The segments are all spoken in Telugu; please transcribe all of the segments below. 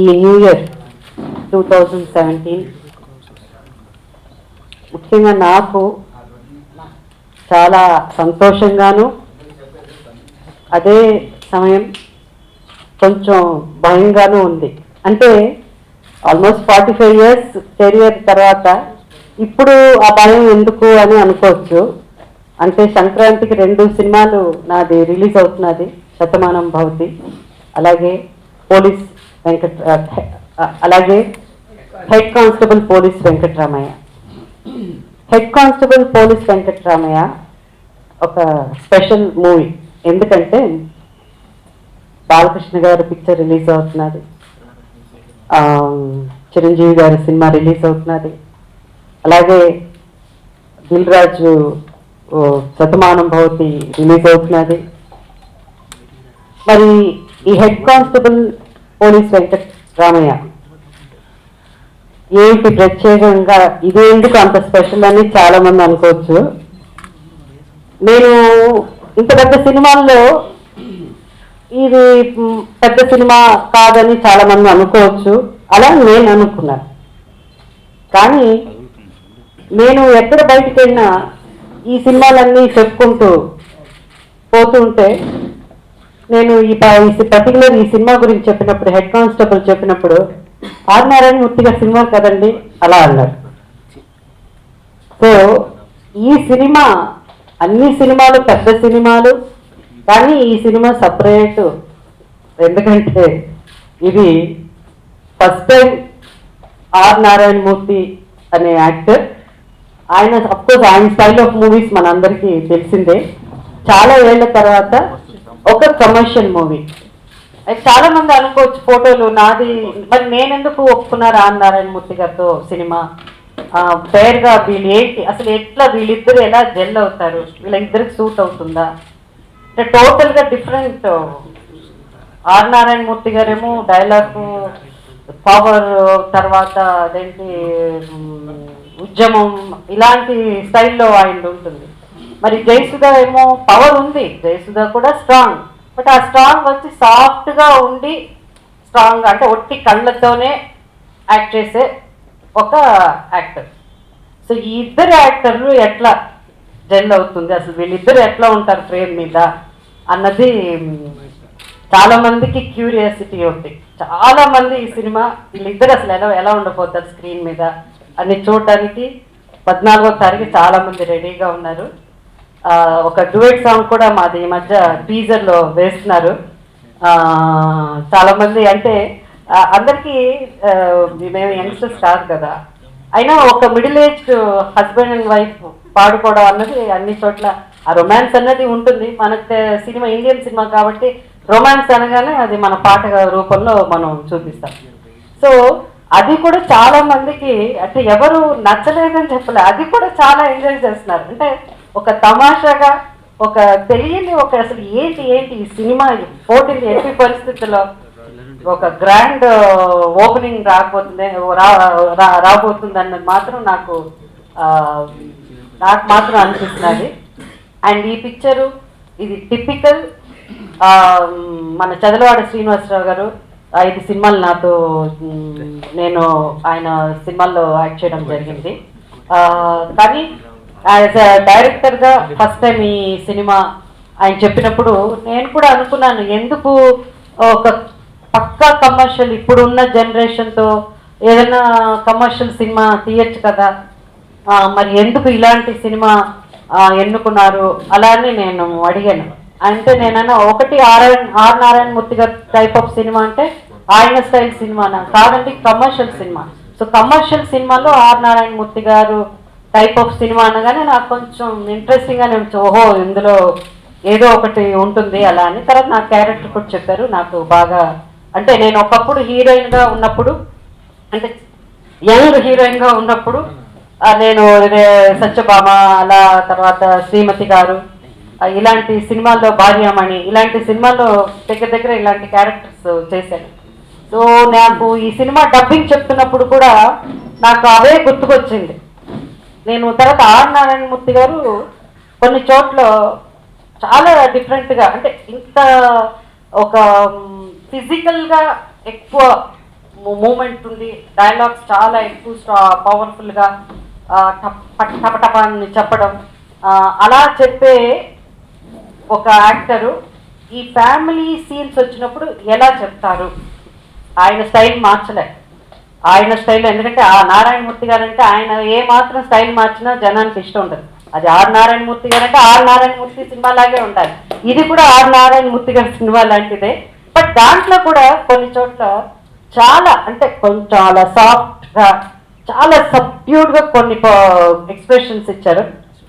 ఈ న్యూ ఇయర్ 2017 ముఖ్యంగా నాకు చాలా సంతోషంగాను అదే సమయం కొంచెం భయంగాను ఉంది. అంటే ఆల్మోస్ట్ 45 years కెరియర్ తర్వాత ఇప్పుడు ఆ భయం ఎందుకు అని అనుకోవచ్చు. అంటే సంక్రాంతికి 2 సినిమాలు నాది రిలీజ్ అవుతున్నది, శతమానం భవతి, అలాగే పోలీస్ అలాగే head constable police Venkataramayya. Head constable police Venkataramayya ఒక స్పెషల్ మూవీ. ఎందుకంటే బాలకృష్ణ గారి పిక్చర్ రిలీజ్ అవుతున్నది, చిరంజీవి గారి సినిమా రిలీజ్ అవుతున్నది, అలాగే దిల్ రాజు శతమానం భవతి రిలీజ్ అవుతున్నది. మరి ఈ హెడ్ కానిస్టేబుల్ పోలీస్ వెంకటరామయ్య ఏంటి ప్రత్యేకంగా, ఇది ఎందుకు అంత స్పెషల్ అని చాలా మంది అనుకోవచ్చు. నేను ఇంత పెద్ద సినిమాల్లో ఇది పెద్ద సినిమా కాదని చాలా మంది అనుకోవచ్చు, అలా నేను అనుకున్నాను. కానీ నేను ఎక్కడ బయటికి వెళ్ళినా ఈ సినిమాలన్నీ చెప్పుకుంటూ పోతుంటే, నేను ఈ పర్టికులర్ ఈ సినిమా గురించి చెప్పినప్పుడు, హెడ్ కానిస్టేబుల్ చెప్పినప్పుడు, ఆర్ నారాయణ మూర్తి గారి సినిమా కదండి అలా అన్నారు. సో ఈ సినిమా, అన్ని సినిమాలు పెద్ద సినిమాలు, కానీ ఈ సినిమా సపరేట్. ఎందుకంటే ఇది first time are Narayana Murthy అనే యాక్టర్, ఆయన అఫ్కోర్స్ ఆయన స్టైల్ ఆఫ్ మూవీస్ మనందరికీ తెలిసిందే. చాలా ఏళ్ల తర్వాత ఒక కమర్షియల్ మూవీ. చాలా మంది అనుకోవచ్చు ఫోటోలు నాది, మరి నేనెందుకు ఒప్పుకున్నారు ఆర్ నారాయణ మూర్తి గారితో సినిమా, పేరుగా వీళ్ళు ఏంటి అసలు, ఎట్లా వీళ్ళిద్దరు ఎలా జెల్ అవుతారు, వీళ్ళిద్దరికి సూట్ అవుతుందా, అంటే టోటల్గా డిఫరెంట్. ఆర్ నారాయణ మూర్తి గారేమో డైలాగ్ పవర్, తర్వాత అదేంటి ఉద్యమం, ఇలాంటి స్టైల్లో ఆయన ఉంటుంది. మరి జయసుధ ఏమో పవర్ ఉంది, జయసుధ కూడా స్ట్రాంగ్, బట్ ఆ స్ట్రాంగ్ వచ్చి సాఫ్ట్గా ఉండి, స్ట్రాంగ్ అంటే ఒట్టి కళ్ళతోనే యాక్ట్ చేసే ఒక యాక్టర్. సో ఈ ఇద్దరు యాక్టర్లు ఎట్లా జెల్ అవుతుంది, అసలు వీళ్ళిద్దరు ఎట్లా ఉంటారు ఫ్రేమ్ మీద అన్నది చాలా మందికి క్యూరియాసిటీ ఉంది. చాలా మంది ఈ సినిమా వీళ్ళిద్దరు అసలు ఎలా ఉండబోతారు స్క్రీన్ మీద అని చూడటానికి 14వ తారీఖు చాలా మంది రెడీగా ఉన్నారు. ఒక డ్యూయట్ సాంగ్ కూడా మాది ఈ మధ్య టీజర్లో వేస్తున్నారు. చాలా మంది, అంటే అందరికీ మేము యంగ్స్టర్స్ కాదు కదా, అయినా ఒక middle aged husband and wife పాడుకోవడం అన్నది అన్ని చోట్ల ఆ రొమాన్స్ అన్నది ఉంటుంది. మనకు సినిమా ఇండియన్ సినిమా కాబట్టి రొమాన్స్ అనగానే అది మన పాట రూపంలో మనం చూపిస్తాం. సో అది కూడా చాలా మందికి, అంటే ఎవరు నచ్చలేదని చెప్పలే, అది కూడా చాలా ఎంజాయ్ చేస్తున్నారు. అంటే ఒక తమాషాగా, ఒక తెలియని ఒక అసలు ఏంటి ఈ సినిమా 14 ఎట్టి పరిస్థితుల్లో ఒక గ్రాండ్ ఓపెనింగ్ రాబోతుంది అన్నది మాత్రం నాకు మాత్రం అనిపిస్తున్నది. అండ్ ఈ పిక్చరు ఇది టిపికల్ మన చదలవాడ శ్రీనివాసరావు గారు 5 సినిమాలు నాతో, నేను ఆయన సినిమాల్లో యాక్ట్ చేయడం జరిగింది. కానీ యాజ్ అ డైరెక్టర్గా ఫస్ట్ టైం ఈ సినిమా ఆయన చెప్పినప్పుడు నేను కూడా అనుకున్నాను, ఎందుకు ఒక పక్కా కమర్షియల్ ఇప్పుడున్న జనరేషన్తో ఏదైనా కమర్షియల్ సినిమా తీయచ్చు కదా, మరి ఎందుకు ఇలాంటి సినిమా ఎన్నుకున్నారు అలా అని నేను అడిగాను. అంటే నేనన్నా ఒకటి ఆర్ నారాయణ మూర్తి గారి టైప్ ఆఫ్ సినిమా అంటే ఆయన స్టైల్ సినిమానా కాదండి, కమర్షియల్ సినిమా. సో కమర్షియల్ సినిమాలో ఆర్ నారాయణ మూర్తి గారు టైప్ ఆఫ్ సినిమా అనగానే నాకు కొంచెం ఇంట్రెస్టింగ్గానే ఉంది. ఓహో ఇందులో ఏదో ఒకటి ఉంటుంది అలా అని. తర్వాత నా క్యారెక్టర్ కూడా చెప్పారు నాకు బాగా. అంటే నేను ఒకప్పుడు హీరోయిన్గా ఉన్నప్పుడు, అంటే యంగ్ హీరోయిన్గా ఉన్నప్పుడు నేను సత్యభామ, అలా తర్వాత శ్రీమతి గారు, ఇలాంటి సినిమాల్లో భార్యామణి, ఇలాంటి సినిమాల్లో దగ్గర ఇలాంటి క్యారెక్టర్స్ చేశాను. సో నాకు ఈ సినిమా డబ్బింగ్ చెప్తున్నప్పుడు కూడా నాకు అవే గుర్తుకొచ్చింది. నేను తర్వాత ఆర్ నారాయణ మూర్తి గారు కొన్ని చోట్ల చాలా డిఫరెంట్గా, అంటే ఇంత ఒక ఫిజికల్గా ఎక్కువ మూమెంట్ ఉండి డైలాగ్స్ చాలా ఎక్కువ పవర్ఫుల్గా టపటప అని చెప్పడం, అలా చెప్పే ఒక యాక్టరు ఈ ఫ్యామిలీ సీన్స్ వచ్చినప్పుడు ఎలా చెప్తారు. ఆయన స్టైల్ మార్చలే, ఆయన స్టైల్. ఎందుకంటే ఆ నారాయణమూర్తి గారు అంటే ఆయన ఏ మాత్రం స్టైల్ మార్చినా జనానికి ఇష్టం ఉండదు. అది ఆర్ నారాయణమూర్తి గారు అంటే ఆర్ నారాయణమూర్తి సినిమా లాగే ఉండాలి. ఇది కూడా ఆర్ నారాయణమూర్తి గారి సినిమా లాంటిదే. బట్ దాంట్లో కూడా కొన్ని చోట్ల చాలా అంటే కొంచెం చాలా సాఫ్ట్గా, చాలా సబ్డ్యూడ్గా కొన్ని ఎక్స్ప్రెషన్స్ ఇచ్చారు.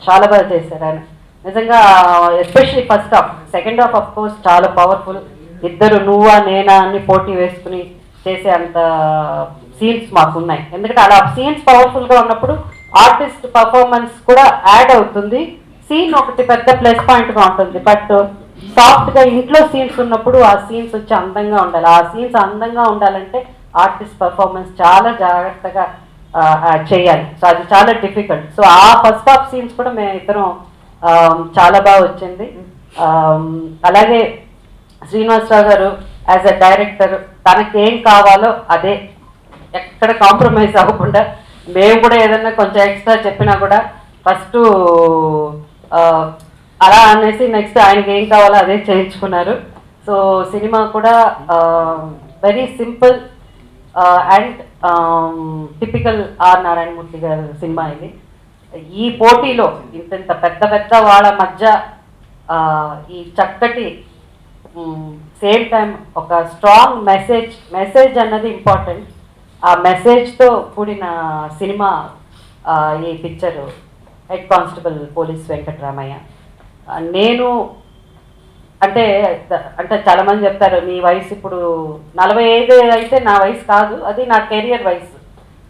చాలా బాగా చేశారు ఆయన నిజంగా. Especially first half. Second half of course చాలా పవర్ఫుల్. ఇద్దరు నువ్వా నేనా అని పోటీ వేసుకుని చేసే అంత సీన్స్ మాకున్నాయి. ఎందుకంటే అలా సీన్స్ పవర్ఫుల్గా ఉన్నప్పుడు ఆర్టిస్ట్ పర్ఫార్మెన్స్ కూడా యాడ్ అవుతుంది. సీన్ ఒకటి పెద్ద ప్లస్ పాయింట్గా ఉంటుంది. బట్ సాఫ్ట్గా ఇంట్లో సీన్స్ ఉన్నప్పుడు ఆ సీన్స్ వచ్చి అందంగా ఉండాలి. ఆ సీన్స్ అందంగా ఉండాలంటే ఆర్టిస్ట్ పర్ఫార్మెన్స్ చాలా జాగ్రత్తగా చేయాలి. సో అది చాలా డిఫికల్ట్. సో ఆ ఫస్ట్ హాఫ్ సీన్స్ కూడా మేము ఇద్దరం చాలా బాగా వచ్చింది. అలాగే శ్రీనివాసరావు గారు యాజ్ అ డైరెక్టర్ తనకేం కావాలో అదే, ఎక్కడ కాంప్రమైజ్ అవ్వకుండా, మేము కూడా ఏదన్నా కొంచెం ఎక్స్ట్రా చెప్పినా కూడా ఫస్ట్ అలా అనేసి నెక్స్ట్ ఆయనకి ఏం కావాలో అదే చేయించుకున్నారు. సో సినిమా కూడా very simple and typical R Narayanamurthy గారి సినిమా ఇది. ఈ పోటీలో ఇంత పెద్ద పెద్ద వాళ్ళ మధ్య ఈ చక్కటి సేమ్ టైం ఒక స్ట్రాంగ్ మెసేజ్ అన్నది ఇంపార్టెంట్. ఆ మెసేజ్తో కూడిన సినిమా ఈ picture head constable police Venkataramayya. నేను అంటే చాలామంది చెప్తారు మీ వయసు ఇప్పుడు 45 అయితే నా వయసు కాదు, అది నా కెరియర్ వయసు.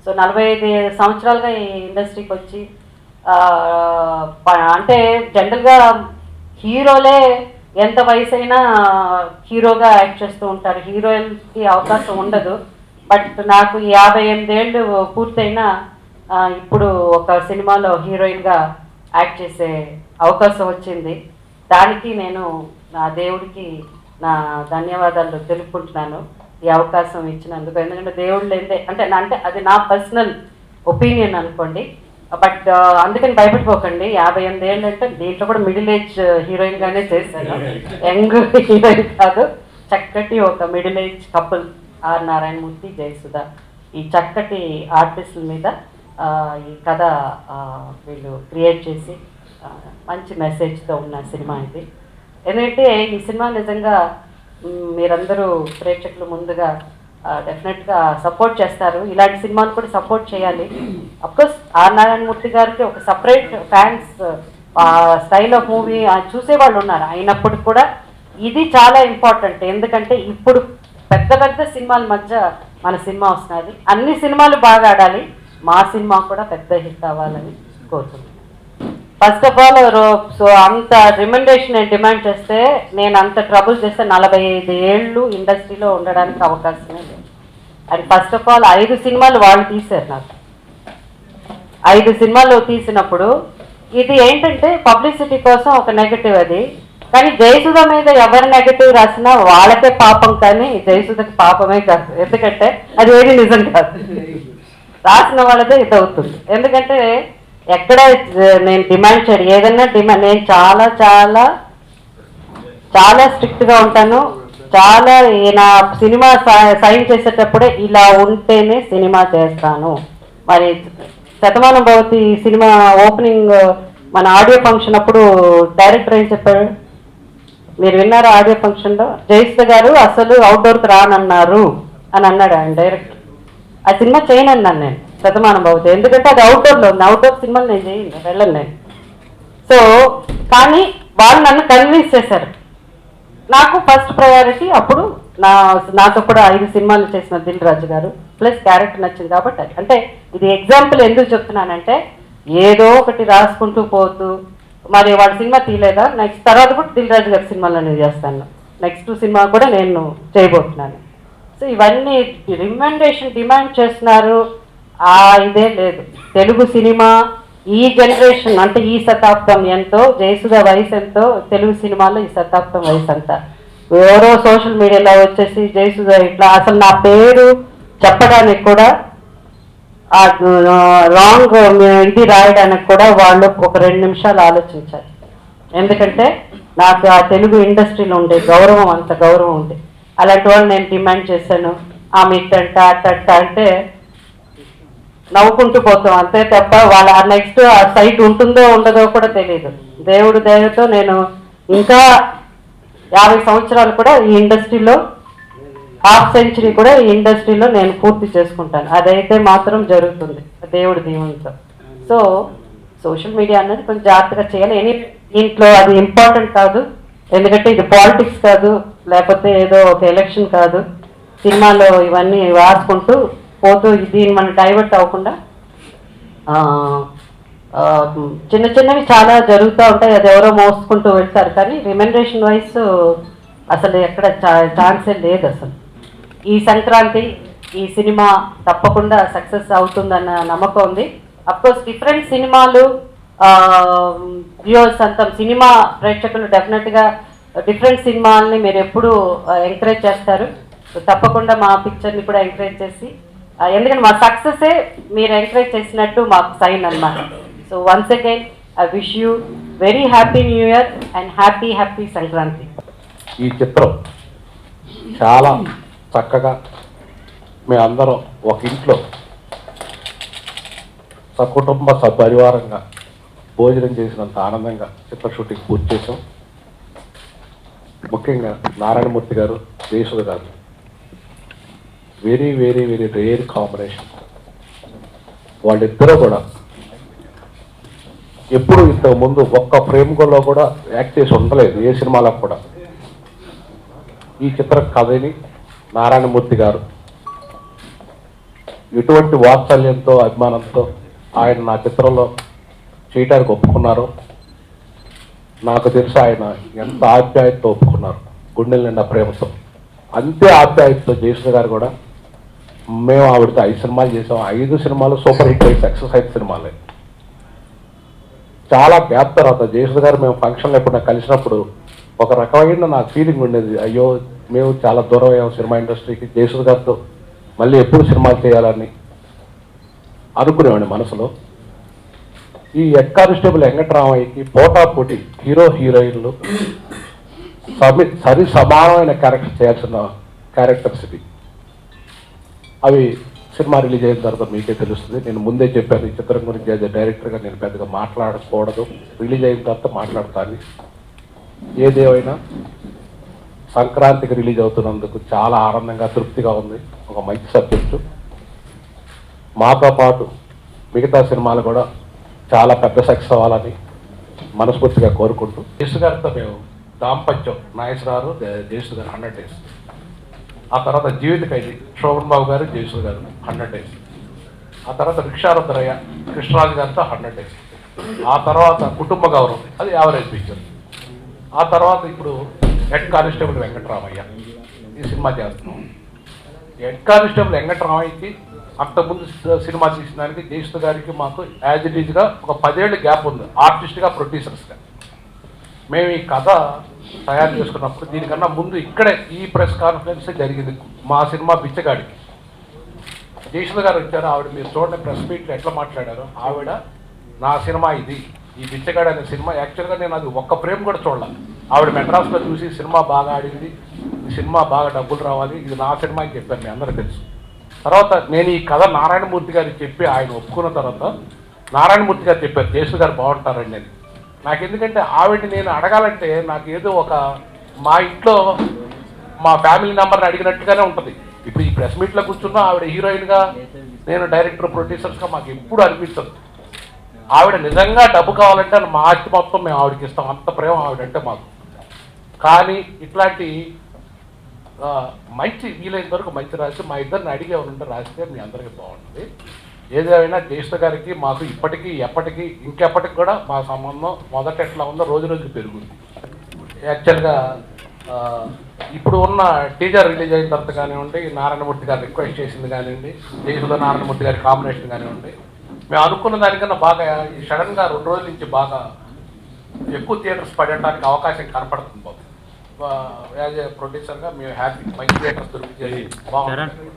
సో 45 సంవత్సరాలుగా ఈ ఇండస్ట్రీకి వచ్చి అంటే జనరల్గా హీరోలే ఎంత వయసు అయినా హీరోగా యాక్ట్ చేస్తూ ఉంటారు, హీరోయిన్కి అవకాశం ఉండదు. బట్ నాకు 58 ఏళ్ళు పూర్తయినా ఇప్పుడు ఒక సినిమాలో హీరోయిన్గా యాక్ట్ చేసే అవకాశం వచ్చింది. దానికి నేను నా దేవుడికి నా ధన్యవాదాలు తెలుపుకుంటున్నాను ఈ అవకాశం ఇచ్చినందుకు. ఎందుకంటే దేవుడు లేదే అంటే అది నా పర్సనల్ ఒపీనియన్ అనుకోండి. బట్ అందుకని భయపడిపోకండి. 58 ఏళ్ళు అంటే దీంట్లో కూడా మిడిల్ ఏజ్ హీరోయిన్గానే చేశాను, యంగ్ హీరోయిన్ కాదు. చక్కటి ఒక middle age couple R Narayanamurthy Jayasudha, ఈ చక్కటి ఆర్టిస్టుల మీద ఈ కథ వీళ్ళు క్రియేట్ చేసి మంచి మెసేజ్తో ఉన్న సినిమా ఇది. ఎందుకంటే ఈ సినిమా నిజంగా మీరందరూ ప్రేక్షకులు ముందుగా డెఫినెట్గా సపోర్ట్ చేస్తారు. ఇలాంటి సినిమాలు కూడా సపోర్ట్ చేయాలి. అఫ్కోర్స్ ఆర్ నారాయణమూర్తి గారికి ఒక separate fans style of movie చూసేవాళ్ళు ఉన్నారు. అయినప్పటికీ కూడా ఇది చాలా ఇంపార్టెంట్. ఎందుకంటే ఇప్పుడు పెద్ద పెద్ద సినిమాల మధ్య మన సినిమా వస్తున్నది. అన్ని సినిమాలు బాగా ఆడాలి, మా సినిమా కూడా పెద్ద హిట్ అవ్వాలని కోరుతున్నాను. ఫస్ట్ ఆఫ్ ఆల్ సో అంత రికమెండేషన్ నేను డిమాండ్ చేస్తే నేను అంత ట్రబుల్ చేస్తే 45 ఏళ్ళు ఇండస్ట్రీలో ఉండడానికి అవకాశమే లేదు. అది ఫస్ట్ ఆఫ్ ఆల్ 5 సినిమాలు వాళ్ళు తీశారు. నాకు 5 సినిమాలు తీసినప్పుడు ఇది ఏంటంటే పబ్లిసిటీ కోసం ఒక నెగటివ్ అది. కానీ జయసుధ మీద ఎవరు నెగటివ్ రాసినా వాళ్ళకే పాపం, కానీ జయసుధకి పాపమే కాదు. ఎందుకంటే అది ఏది నిజం కాదు, రాసిన వాళ్ళదే ఇది అవుతుంది. ఎందుకంటే ఎక్కడ నేను డిమాండ్ చేయను, ఏదన్నా డిమాండ్ నేను చాలా చాలా చాలా స్ట్రిక్ట్గా ఉంటాను. చాలా నా సినిమా సైన్ చేసేటప్పుడే ఇలా ఉంటేనే సినిమా చేస్తాను. మరి శతమానం భవతి సినిమా ఓపెనింగ్ మన ఆడియో ఫంక్షన్ అప్పుడు డైరెక్టర్ ఏం చెప్పాడు, మీరు విన్నారా? ఆడియో ఫంక్షన్లో జయసుధ గారు అసలు అవుట్డోర్కి రానన్నారు అని అన్నాడు ఆయన డైరెక్టర్. ఆ సినిమా చేయనన్నాను నేను శతమానం భవతి, ఎందుకంటే అది అవుట్డోర్లో ఉంది. అవుట్డోర్ సినిమాలు నేను చేయను, వెళ్ళను నేను. సో కానీ వాళ్ళు నన్ను కన్విన్స్ చేశారు. నాకు ఫస్ట్ ప్రయారిటీ అప్పుడు నాతో కూడా 5 సినిమాలు చేసిన దిల్ రాజు గారు ప్లస్ క్యారెక్టర్ నచ్చింది కాబట్టి. అంటే ఇది ఎగ్జాంపుల్ ఎందుకు చెప్తున్నానంటే ఏదో ఒకటి రాసుకుంటూ పోతూ మరి వాడి సినిమా తీయలేదా, నెక్స్ట్ తర్వాత కూడా దిల్ రాజు గారి సినిమాలో నేను చేస్తాను. నెక్స్ట్ సినిమా కూడా నేను చేయబోతున్నాను. సో ఇవన్నీ రికమెండేషన్ డిమాండ్ చేస్తున్నారు, ఇదే లేదు. తెలుగు సినిమా ఈ జనరేషన్ అంటే ఈ శతాబ్దం ఎంతో, జయసుధ వయసు ఎంతో, తెలుగు సినిమాలో ఈ శతాబ్దం వయసు అంతా. ఎవరో సోషల్ మీడియాలో వచ్చేసి జయసుధ ఇట్లా, అసలు నా పేరు చెప్పడానికి కూడా ఆ రాంగ్ ఇది రాయడానికి కూడా వాళ్ళు ఒక 2 నిమిషాలు ఆలోచించారు. ఎందుకంటే నాకు ఆ తెలుగు ఇండస్ట్రీలో ఉండే గౌరవం, అంత గౌరవం ఉంది. అలాంటి వాళ్ళు నేను డిమాండ్ చేశాను, ఆమె ఇట్టంట అట్టంట అంటే నవ్వుకుంటూ పోతాం అంతే తప్ప వాళ్ళ నెక్స్ట్ ఆ సైట్ ఉంటుందో ఉండదో కూడా తెలియదు. దేవుడి దయతో నేను ఇంకా 50 సంవత్సరాలు కూడా ఈ ఇండస్ట్రీలో, హాఫ్ సెంచరీ కూడా ఈ ఇండస్ట్రీలో నేను పూర్తి చేసుకుంటాను. అదైతే మాత్రం జరుగుతుంది దేవుడి దీవెనతో. సో సోషల్ మీడియా అన్నది కొంచెం జాగ్రత్తగా చేయాలి. దీంట్లో అది ఇంపార్టెంట్ కాదు, ఎందుకంటే ఇది పాలిటిక్స్ కాదు, లేకపోతే ఏదో ఒక ఎలక్షన్ కాదు. సినిమాలో ఇవన్నీ రాసుకుంటూ పోతూ దీన్ని మనం డైవర్ట్ అవ్వకుండా చిన్న చిన్నవి చాలా జరుగుతూ ఉంటాయి. అది ఎవరో మోసుకుంటూ వెళ్తారు, కానీ రిమెండరేషన్ వైజ్ అసలు ఎక్కడ ఛాన్సే లేదు. అసలు ఈ సంక్రాంతి ఈ సినిమా తప్పకుండా సక్సెస్ అవుతుందన్న నమ్మకం ఉంది. అఫ్కోర్స్ డిఫరెంట్ సినిమాలు వ్యూవర్స్ అంతా సినిమా ప్రేక్షకులు డెఫినెట్గా డిఫరెంట్ సినిమాలని మీరు ఎప్పుడు ఎంకరేజ్ చేస్తారు. సో తప్పకుండా మా పిక్చర్ని కూడా ఎంకరేజ్ చేసి, ఎందుకంటే మా సక్సెసే మీరు ఎంకరేజ్ చేసినట్టు మాకు సైన్ అన్నమాట. So once again I wish you very happy new year and happy Sankranti. ఈ చిత్రం చాలా చక్కగా మేమందరం ఒక ఇంట్లో సకుటుంబ సపరివారంగా భోజనం చేసినంత ఆనందంగా చిత్ర షూటింగ్ పూర్తి చేసాం. ముఖ్యంగా నారాయణమూర్తి గారు, జయసుధ గారు very very very rare combination. వాళ్ళిద్దరూ కూడా ఎప్పుడు ఇంతకుముందు ఒక్క ఫ్రేమ్లో కూడా యాక్ట్ చేసి ఉండలేదు ఏ సినిమాలో కూడా. ఈ చిత్ర కథని నారాయణమూర్తి గారు ఎటువంటి వాత్సల్యంతో అభిమానంతో ఆయన నా చిత్రంలో చేయడానికి ఒప్పుకున్నారో నాకు తెలుసు. ఆయన ఎంత ఆప్యాయతతో ఒప్పుకున్నారు, గుండెల నిండా ప్రేమతో. అంతే ఆప్యాయతతో జయసుధ గారు కూడా. మేము ఆవిడతో 5 సినిమాలు చేసాం. 5 సినిమాలు సూపర్ హిట్ అయ్యి సక్సెస్ అయిన సినిమాలే. చాలా గ్యాప్ తర్వాత జయసుధ గారు మేము ఫంక్షన్లో ఎప్పుడు కలిసినప్పుడు ఒక రకమైన నాకు ఫీలింగ్ ఉండేది, అయ్యో మేము చాలా దూరం అయ్యాం సినిమా ఇండస్ట్రీకి, జయసుధ గారితో మళ్ళీ ఎప్పుడు సినిమాలు చేయాలని అనుకునేవాడిని మనసులో. ఈ హెడ్ కానిస్టేబుల్ వెంకటరామయ్యకి పోటాపోటీ హీరో హీరోయిన్లు సరి సమానమైన క్యారెక్టర్ చేయాల్సిన క్యారెక్టర్స్ ఇది. అవి సినిమా రిలీజ్ అయిన తర్వాత మీకే తెలుస్తుంది. నేను ముందే చెప్పాను ఈ చిత్రం గురించి యాజ్ డైరెక్టర్గా నేను పెద్దగా మాట్లాడకూడదు, రిలీజ్ అయిన తర్వాత మాట్లాడతాను. ఏదేమైనా సంక్రాంతికి రిలీజ్ అవుతున్నందుకు చాలా ఆనందంగా తృప్తిగా ఉంది. ఒక మంచి సబ్జెక్టు. మాతో పాటు మిగతా సినిమాలు కూడా చాలా పెద్ద సక్సెస్ అవ్వాలని మనస్ఫూర్తిగా కోరుకుంటూ, జయసు గారితో మేము దాంపత్యం నాగేశ్వరరావు జయసు గారు 100 days, ఆ తర్వాత జీవిత ఖైదీ శోభన్ బాబు గారు జయసు గారు 100 days, ఆ తర్వాత రిక్షారుద్రయ్య కృష్ణరాజు గారితో 100 days, ఆ తర్వాత కుటుంబ గౌరవం అది యావరేజ్ పిక్చర్, ఆ తర్వాత ఇప్పుడు హెడ్ కానిస్టేబుల్ వెంకటరామయ్య ఈ సినిమా చేస్తున్నాం. హెడ్ కానిస్టేబుల్ వెంకటరామయ్యకి అంతకుముందు సినిమా తీసిన దానికి జయసుధ గారికి మాకు యాజ్ ఇట్ ఈజ్గా ఒక 10 ఏళ్ళ గ్యాప్ ఉంది ఆర్టిస్ట్గా, ప్రొడ్యూసర్స్గా. మేము ఈ కథ తయారు చేసుకున్నప్పుడు దీనికన్నా ముందు ఇక్కడే ఈ ప్రెస్ కాన్ఫరెన్స్ జరిగింది మా సినిమా బిచ్చగాడికి. జయసుధ గారు వచ్చారు, ఆవిడ మీరు చూడండి ప్రెస్ మీట్లో ఎట్లా మాట్లాడారో. ఆవిడ నా సినిమా ఇది, ఈ బిచ్చగాడు అనే సినిమా యాక్చువల్గా నేను అది ఒక్క ఫ్రేమ్ కూడా చూడాలి. ఆవిడ మెడ్రాస్లో చూసి సినిమా బాగా ఆడింది, ఈ సినిమా బాగా డబ్బులు రావాలి, ఇది నా సినిమా అని చెప్పారు, మీ అందరూ తెలుసు. తర్వాత నేను ఈ కథ నారాయణమూర్తి గారికి చెప్పి ఆయన ఒప్పుకున్న తర్వాత నారాయణమూర్తి గారు చెప్పారు జయసుధ గారు బాగుంటారండి అని. నాకు ఎందుకంటే ఆవిడని నేను అడగాలంటే నాకు ఏదో ఒక మా ఇంట్లో మా ఫ్యామిలీ నెంబర్ని అడిగినట్టుగానే ఉంటుంది. ఇప్పుడు ఈ ప్రెస్ మీట్లో కూర్చున్నా ఆవిడ హీరోయిన్గా, నేను డైరెక్టర్ ప్రొడ్యూసర్స్గా మాకు ఎప్పుడు అనిపించదు. ఆవిడ నిజంగా డబ్బు కావాలంటే మా ఆస్తి మొత్తం మేము ఆవిడకి ఇస్తాం, అంత ప్రేమ ఆవిడంటే మాకు. కానీ ఇట్లాంటి మంచి వీలైన వరకు మంచి రాసి మా ఇద్దరిని అడిగి ఎవరుంటే రాస్తే మీ అందరికీ బాగుంటుంది. ఏదేమైనా జయసుధ గారికి మాకు ఇప్పటికీ ఎప్పటికీ ఇంకెప్పటికి కూడా మా సంబంధం మొదట ఎట్లా ఉందో రోజు రోజుకి పెరుగుతుంది. యాక్చువల్గా ఇప్పుడు ఉన్న టీజర్ రిలీజ్ అయిన తర్వాత కానివ్వండి, నారాయణమూర్తి గారు రిక్వెస్ట్ చేసింది కానివ్వండి, జయసుధ నారాయణమూర్తి గారి కాంబినేషన్ కానివ్వండి, మేము అనుకున్న దానికన్నా బాగా సడన్గా 2 రోజుల నుంచి బాగా ఎక్కువ థియేటర్స్ పడటానికి అవకాశం కనపడుతుంది. యాజ్ ఏ ప్రొడ్యూసర్గా మేము హ్యాపీ, మంచి థియేటర్స్ దొరికి బాగుంటుంది.